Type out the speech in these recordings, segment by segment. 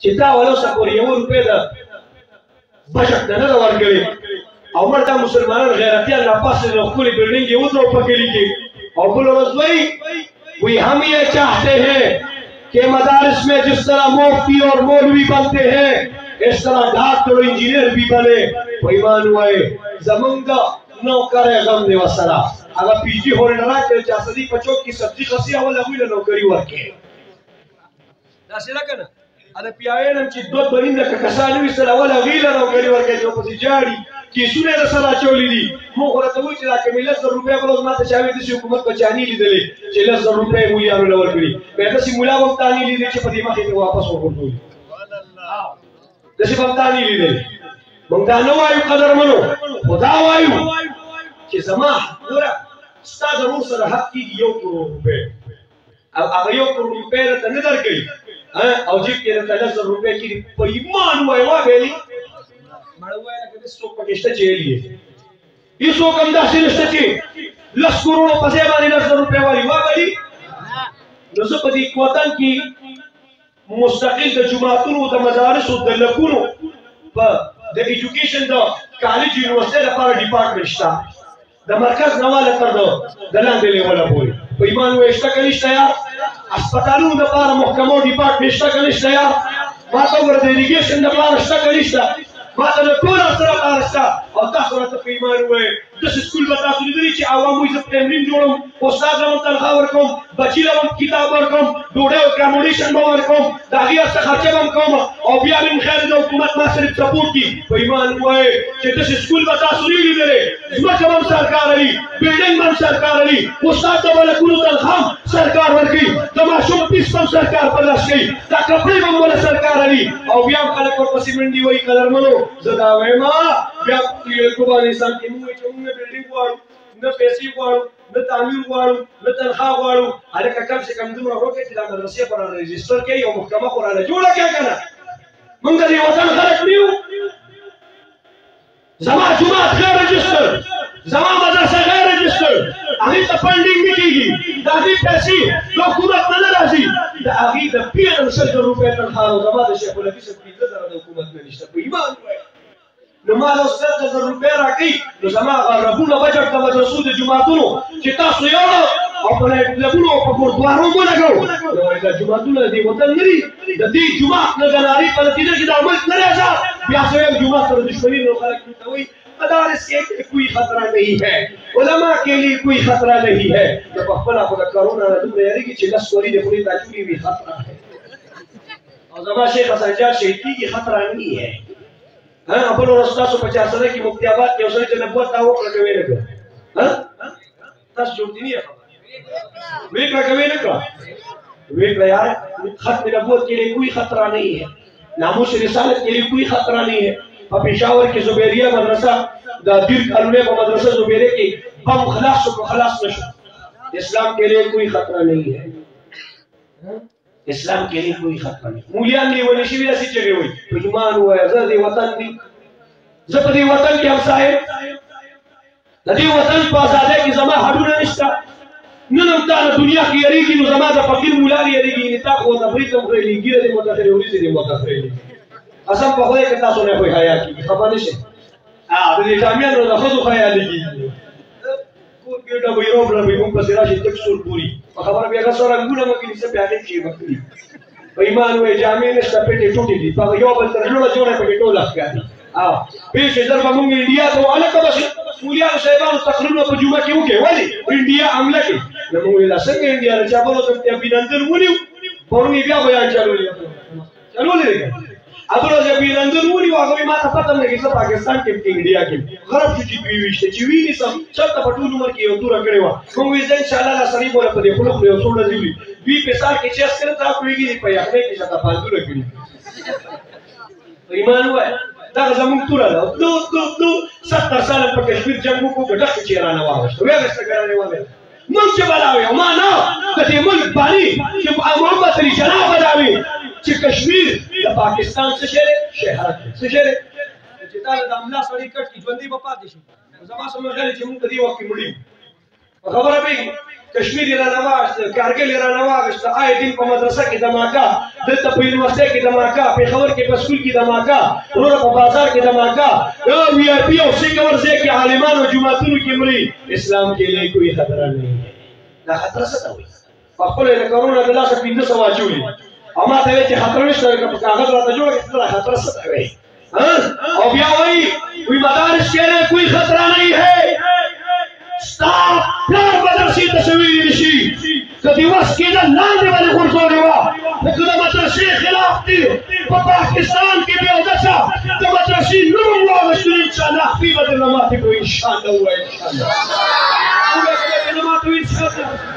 چې دا ولوسه پورې 1 روپۍ د بجټ نه ده ورکړې او مړ دا مسلمانان غیرتیان راپاسې د ښکلې بلډینګ یې ودرو په کلي کې او بل ورځ وایي हम ये चाहते हैं कि मदारिस में जिस तरह मुफ्ती और मौलवी बनते हैं इस तरह डॉक्टर और इंजीनियर भी बने पैमान हुए जमंग नौकर गम ने वसरा अगर पीजी होल्डर के चासदी पचोक की सब्जी खसी वाला हुई ना नौकरी वर्के दासेला कना अरे पियायन چې دوت برینده کسانو وسره ولا غیله نوکری ورکې جو پسې جاړي چې سونه رسره چولې دي مو ورته وایي چې دا کمیله 100 روپیا بلوز ماته چاوي د حکومت بچانی لیدلې چې 100 روپیا مو یې اړول ورکړي به تاسو مولا وختانی لیدل چې په دې مخې ته واپس ورغورځول د څه وختانی لیدل موږ دا نه وایو قدر منو خدا وایو چې زما ګوره ستاسو ورو سره حق کیږي 1 کروڑ روپیا او هغه 1 کروڑ روپیا ته نه درکړي او جیب کې ته 10 روپے کې په ایمان وای وا ویلي مړ وای لکه د څوک پکشته چېلې یې څوک هم داسې نشته چې 10 کروڑ په ځای باندې 10 روپے والی وا ویلي نو زه په دې وطن کې مستقل د جماعتونو د مدارس او د لکونو په د ایجوکیشن د کالج یونیورسيټي لپاره ډپارټمنټ شته د مرکز نواله تر د لاندې لیوله پورې په ایمان وای شته کني شته یا अस्पतालों में पार मुहकमो डिपार्टमेंट का कनिष्ठा या माता वर डेलीगेशन में पार स्टा कनिष्ठा माता ने पूरा सरा पार स्टा और तासरा तकरीमान हुए दस स्कूल बता सुनिदरी ची आवाम इस तमरीन जोड़म उस्ताद हम तनखा वरकम बचीला हम किताब वरकम डोडे अकोमोडेशन वरकम दागिया से खर्चे हम कम और बिया में खैर द हुकूमत में सिर्फ सपोर्ट की बेईमान हुए कि दस स्कूल बता सुनिदरी दे जुमा हम सरकार अली बिल्डिंग में सरकार अली उस्ताद वाला कुल तनखा सरकार वर्की तमाशो 30 सरकार बर्दाश्त की ता कपड़े में वाला सरकार अली और बिया खलक पर पसी मंडी वही कलर मनो जदा वेमा बिया ये को बानी सान की मुए चुंगे बिल्डिंग वालो न पैसे वालो न तामीर वालो न तनखा वालो अरे कम से कम दूर हो के तिला मदरसे पर रजिस्टर के यो मुहकमा कुरान जोड़ा क्या करना मंगल ये वतन खलक लियो जमा जुमात गैर रजिस्टर जमा मदरसा गैर रजिस्टर अभी तो फंडिंग मिलेगी दादी पैसे तो हुकूमत न राजी दादी द 500 रुपए तनखा जमा द शेख वला किस की जरा हुकूमत में निश्चित ईमान نما له 1000 روپے راکې نو زما غربونه بجټ د مدرسو د جماعتونو چې تاسو یو او په لګونو په ګوردوارو مو لګو نو دا جماعتونه دی وطن لري د دې جماعت نه غناري په نتیجه کې د عمل نه راځه بیا سویم جماعت سره دښمنی نو خلک کوي مدارس के कोई खतरा नहीं है उलमा के लिए कोई खतरा नहीं है जब अपना खुद कोरोना ने तुमने यारी की चिल्ला स्टोरी ने पूरी ताजूरी भी खतरा है और जमा शेख हसन जान शहीदी की खतरा नहीं है हां अपन रास्ता सो 50 साल की मुक्तियाबाद के उसने जो नबूवत था वो करके लगा हां तस जोड़ती नहीं है वे करके लगा वे यार खत्म नबूवत के लिए कोई खतरा नहीं है नामूस रिसालत के लिए कोई खतरा नहीं है पेशावर के जुबैरिया मदरसा दीर कॉलोनी को मदरसा जुबैरे की हम खलास नशो इस्लाम के लिए कोई खतरा नहीं है इस्लाम के लिए कोई खतरा नहीं मूलियान ने वो नशीबी ऐसी जगह हुई तो ईमान हुआ है ज़दी वतन दी ज़पदी वतन के हमसाए ज़दी वतन पासादे की ज़मा हडूने निश्ता ननमता दुनिया की यरीगी नो ज़मा ज़ फकीर मूलारी यरीगी निताक वो तफरीत मुखरेली गिरे दे मुताखिर उरी से दे मुताखिर असम पखोए कितना सोने कोई खाया की खबर नहीं अब ये जामिया नो खुद खाया लगी को बेटा वही रोब रहा भी मुझे राशि तकसूर पूरी खबर भी अगर सोरा गुना मकीन से प्यारे की बकरी ईमान हुए जामिया ने स्टपेटे टूटी थी पर यो बंदर लोला जोड़े पे टोला क्या थी आ बीच इधर बमुंग इंडिया तो अलग का बस मूलिया साहिबान तकरीर पर जुमा क्यों के वाली इंडिया हमला के बमुंग इला संग इंडिया ने चाबलो तो अभिनंदन मुनी बोरुनी बिया बयान चलो ले अब रोज अभिनंदन मुनी वागवी माता पता नहीं कि पाकिस्तान के इंडिया के गरब की बीवी चीवी नहीं सब चलता पटू नंबर की दूर करे वा हम विजन इंशाल्लाह ला सरी बोला पदे खुलो खुलो सोडा जीवी बी पैसा के चेस करता कोई की नहीं पाया हमें की शता फालतू रखनी तो ईमान हुआ दा जमुन तुरा दो 70 साल पर कश्मीर जंगू को गडक चेराना वावस वे गस्त करने वाले मन से बलावे माना कते मुल्क बानी कि मोहम्मद अली जना बजावे कि कश्मीर द पाकिस्तान से शहर जिता द हमला सड़ी कट की जंदी बपा दिशी जमा समझ गए कि हम कदी वक्त मुड़ी خبره به کشمیر را نواز کارګل را نواز آی دین په مدرسه کې دماکا دلته په یونیورسيټي کې دماکا په خبر کې په سکول کې دماکا ورور په بازار کې دماکا او وی آی پی او سیګور ځکه کې عالمان او جماعتونو کې مري اسلام کې نه کوئی خطر نه دا خطر څه وایي په خپل د کرونا د لاسه 1500 واچولي اما ته چې خطر نشته په کاغذ راته جوړ کړه خطر څه وایي او بیا وی مدارس کې نه کوئی خطر نه ہے ستاپ پلار مدرسې تصویر نشي کدی وس کې نه لاندې باندې ورځولې وا د مدرسې خلاف دي په پاکستان کې به اودسا د مدرسې نوم واغشتل ان شاء الله حبیب د لماتې کو ان شاء الله و ان شاء الله د لماتې ان شاء الله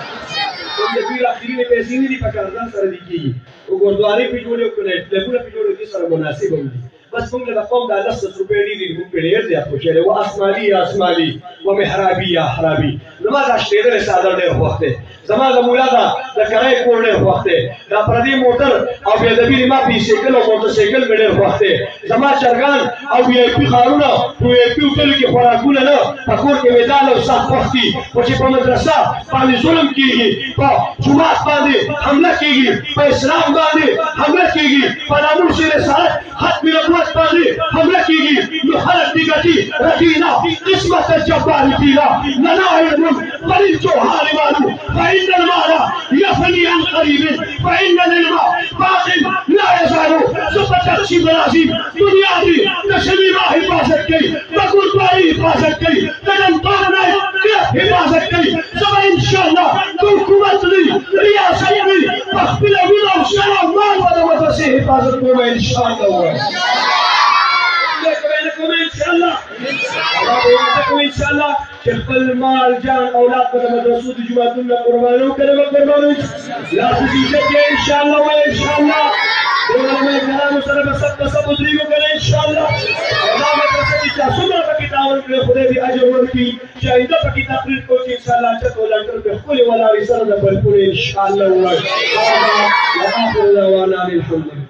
د دې اخیری نه پیسې نه دي په کارځان سره دي کیږي او ګوردواري په جوړو کړي لګونه په جوړو دي سره مناسب دي بس موږ له قوم د 10 روپے دي موږ په ډیر ځای خوشاله و اسمالي اسمالي و محرابي یا حرابي نو ما دا شته ساده ډیر وخت زما د مولا دا د کرای کور ډیر وخت دا پردي موټر او بیا د بي ما په سایکل او موټر سایکل ډیر وخت زما چرګان او وی آی پی خارونه وی آی پی ټول کې خوراکونه نه پکور کې ودان او صح وختي او چې په مدرسه باندې ظلم کیږي په جماعت باندې حمله کیږي په اسلام باندې حمله کیږي په ناموس رسالت حق نبوت باندې حمله کیږي نو خلک دي ګټي رقینا قسمت الجبار فينا لنا علم بل الجوهر مالو فإن المال يفني عن قريب فإن الماء باق لا يزال ثم تقسيم العظيم دنيا دي تسليم حفاظت کی بقول باری حفاظت کی قدم طارنا حفاظت کی سب انشاءاللہ تو حکومت لی ریاست لی بخبل امین و سلام مال و مدرسے حفاظت کو میں انشاءاللہ انشاءاللہ خپل مال جان اولاد په مدرسو د جماعتونو قربانو کړو قربانو لا تزيد ان شاء الله و ان شاء الله دغه کلام سره به سب دريو کړي ان شاء الله دا مدرسې چې څومره پکې تعاون کړي خدای دې اجر ورکړي چې آینده پکې تقریر کوي ان شاء الله چې ولر په خپل ولا رساله د بلکې ان شاء الله و اخر دعوانا الحمد لله